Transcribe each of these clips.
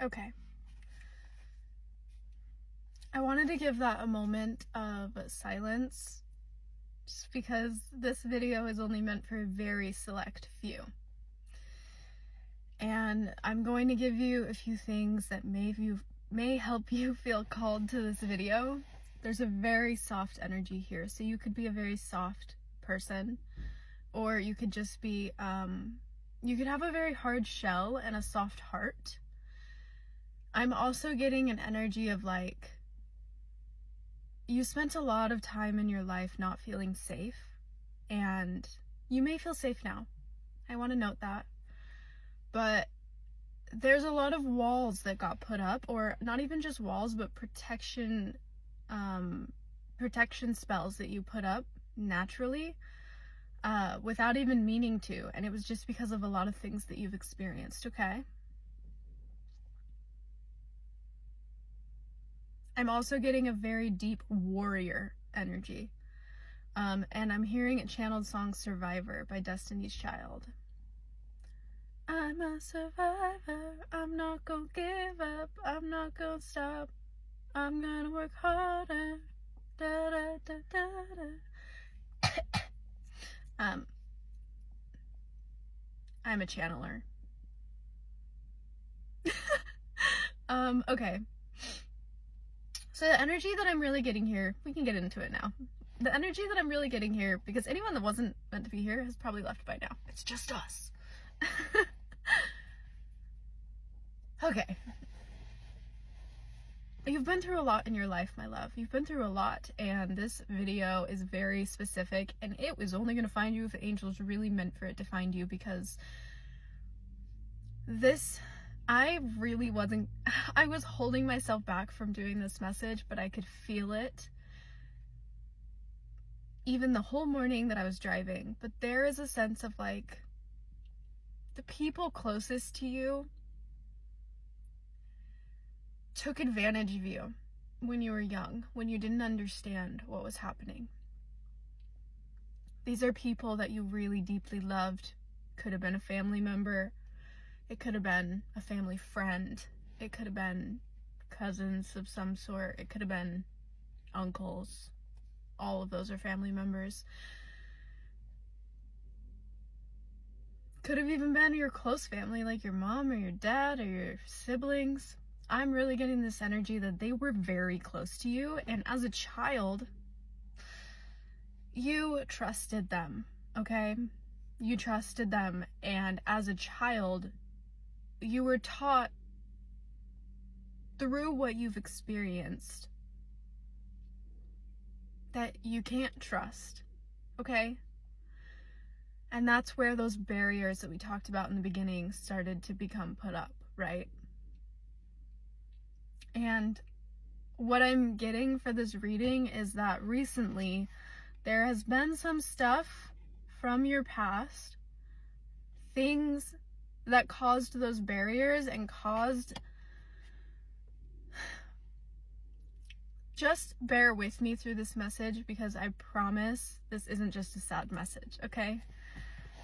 Okay. I wanted to give that a moment of silence just because this video is only meant for a very select few. And I'm going to give you a few things that may help you feel called to this video. There's a very soft energy here, so you could be a very soft person, or you could just be, you could have a very hard shell and a soft heart. I'm also getting an energy of like, you spent a lot of time in your life not feeling safe, and you may feel safe now. I want to note that. But there's a lot of walls that got put up, or not even just walls, but protection spells that you put up naturally without even meaning to. And it was just because of a lot of things that you've experienced, okay? I'm also getting a very deep warrior energy. And I'm hearing it channeled song Survivor by Destiny's Child. I'm a survivor, I'm not gonna give up, I'm not gonna stop, I'm gonna work harder, da da da da da. I'm a channeler. Okay. So the energy that I'm really getting here, we can get into it now. The energy that I'm really getting here, because anyone that wasn't meant to be here has probably left by now. It's just us. Okay. You've been through a lot in your life, my love. You've been through a lot, and this video is very specific, and it was only going to find you if the angels really meant for it to find you, because I was holding myself back from doing this message, but I could feel it even the whole morning that I was driving. But there is a sense of like, the people closest to you took advantage of you when you were young, when you didn't understand what was happening. These are people that you really deeply loved. Could have been a family member. It could have been a family friend. It could have been cousins of some sort. It could have been uncles. All of those are family members. Could have even been your close family, like your mom or your dad or your siblings. I'm really getting this energy that they were very close to you, and as a child, you trusted them, okay? You trusted them, and as a child, you were taught through what you've experienced that you can't trust, okay? And that's where those barriers that we talked about in the beginning started to become put up, right? And what I'm getting for this reading is that recently there has been some stuff from your past, things that caused those barriers and caused... Just bear with me through this message, because I promise this isn't just a sad message, okay?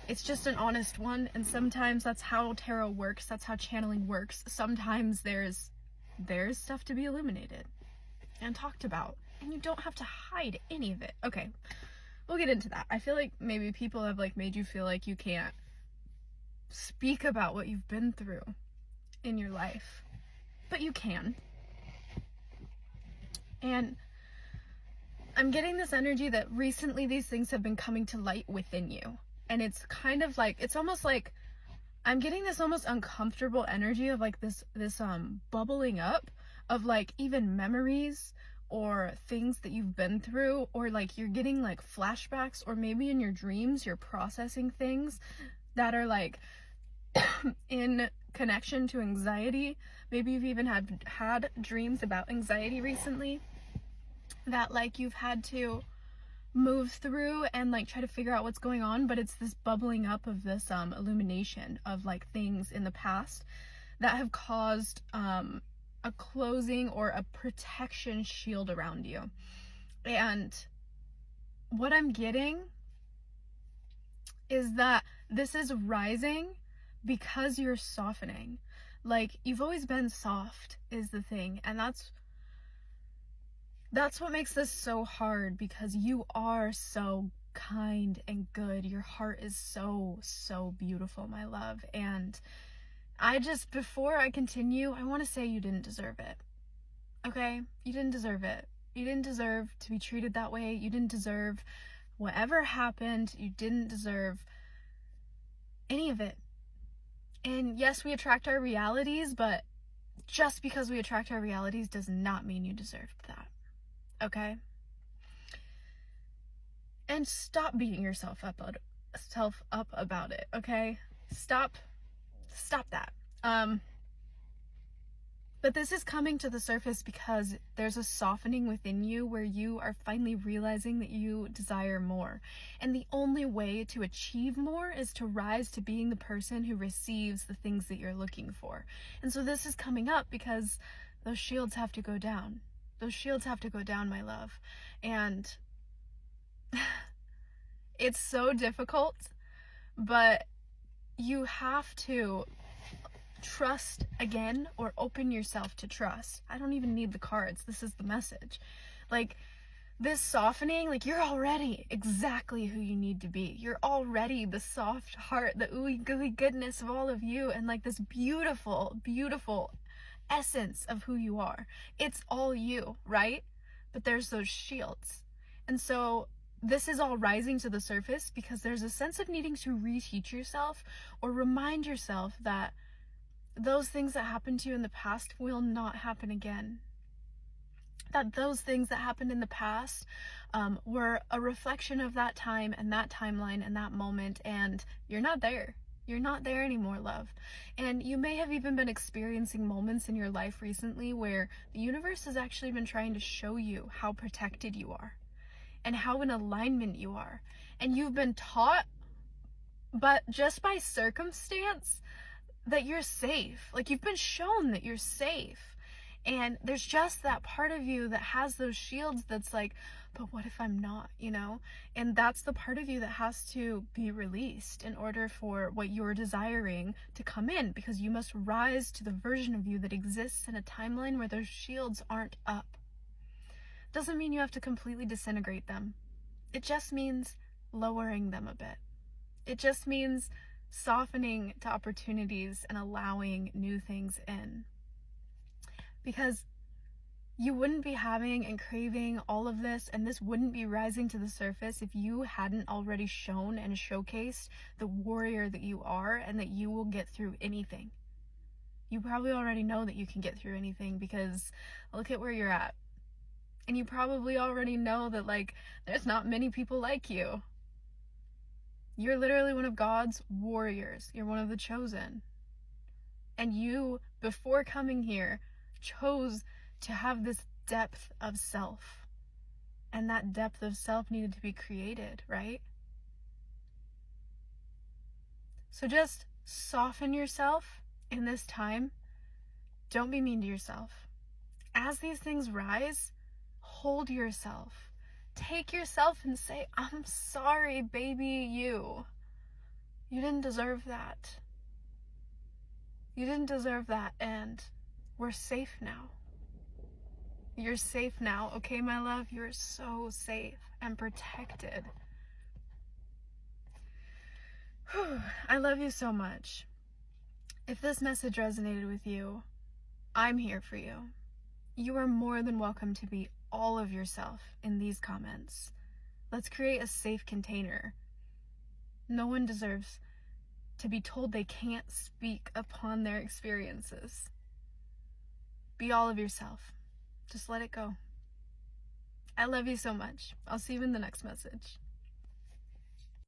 It's just an honest one, and sometimes that's how tarot works, that's how channeling works. Sometimes there's stuff to be illuminated and talked about, and you don't have to hide any of it. Okay, we'll get into that. I feel like maybe people have like made you feel like you can't speak about what you've been through in your life, but you can. And I'm getting this energy that recently these things have been coming to light within you. And it's kind of like, it's almost like, I'm getting this almost uncomfortable energy of like this bubbling up of like even memories or things that you've been through, or like you're getting like flashbacks, or maybe in your dreams you're processing things that are like in connection to anxiety. Maybe you've even had dreams about anxiety recently that like you've had to move through and like try to figure out what's going on, but it's this bubbling up of this illumination of like things in the past that have caused a closing or a protection shield around you. And what I'm getting is that this is rising because you're softening. Like, you've always been soft is the thing, and that's what makes this so hard, because you are so kind and good. Your heart is so, so beautiful, my love. And before I continue, I want to say you didn't deserve it. Okay? You didn't deserve it. You didn't deserve to be treated that way. You didn't deserve whatever happened. You didn't deserve any of it. And yes, we attract our realities, but just because we attract our realities does not mean you deserved that. Okay? And stop beating yourself up about it, okay? Stop that. But this is coming to the surface because there's a softening within you where you are finally realizing that you desire more. And the only way to achieve more is to rise to being the person who receives the things that you're looking for. And so this is coming up because those shields have to go down. Those shields have to go down, my love. And it's so difficult, but you have to trust again, or open yourself to trust. I don't even need the cards. This is the message. Like, this softening, like, you're already exactly who you need to be. You're already the soft heart, the ooey gooey goodness of all of you, and like this beautiful, beautiful essence of who you are. It's all you, right? But there's those shields. And so this is all rising to the surface because there's a sense of needing to reteach yourself or remind yourself that those things that happened to you in the past will not happen again. That those things that happened in the past were a reflection of that time and that timeline and that moment, and you're not there. You're not there anymore, love. And you may have even been experiencing moments in your life recently where the universe has actually been trying to show you how protected you are and how in alignment you are. And you've been taught, but just by circumstance, that you're safe. Like, you've been shown that you're safe. And there's just that part of you that has those shields that's like, but what if I'm not, you know? And that's the part of you that has to be released in order for what you're desiring to come in, because you must rise to the version of you that exists in a timeline where those shields aren't up. Doesn't mean you have to completely disintegrate them. It just means lowering them a bit. It just means softening to opportunities and allowing new things in. Because you wouldn't be having and craving all of this, and this wouldn't be rising to the surface if you hadn't already shown and showcased the warrior that you are and that you will get through anything. You probably already know that you can get through anything because look at where you're at. And you probably already know that, like, there's not many people like you. You're literally one of God's warriors. You're one of the chosen. And you, before coming here, chose to have this depth of self. And that depth of self needed to be created, right? So just soften yourself in this time. Don't be mean to yourself. As these things rise, hold yourself. Take yourself and say, I'm sorry, baby, you. You didn't deserve that. You didn't deserve that, and we're safe now. You're safe now, okay, my love? You're so safe and protected. Whew. I love you so much. If this message resonated with you, I'm here for you. You are more than welcome to be all of yourself in these comments. Let's create a safe container. No one deserves to be told they can't speak upon their experiences. Be all of yourself. Just let it go. I love you so much. I'll see you in the next message.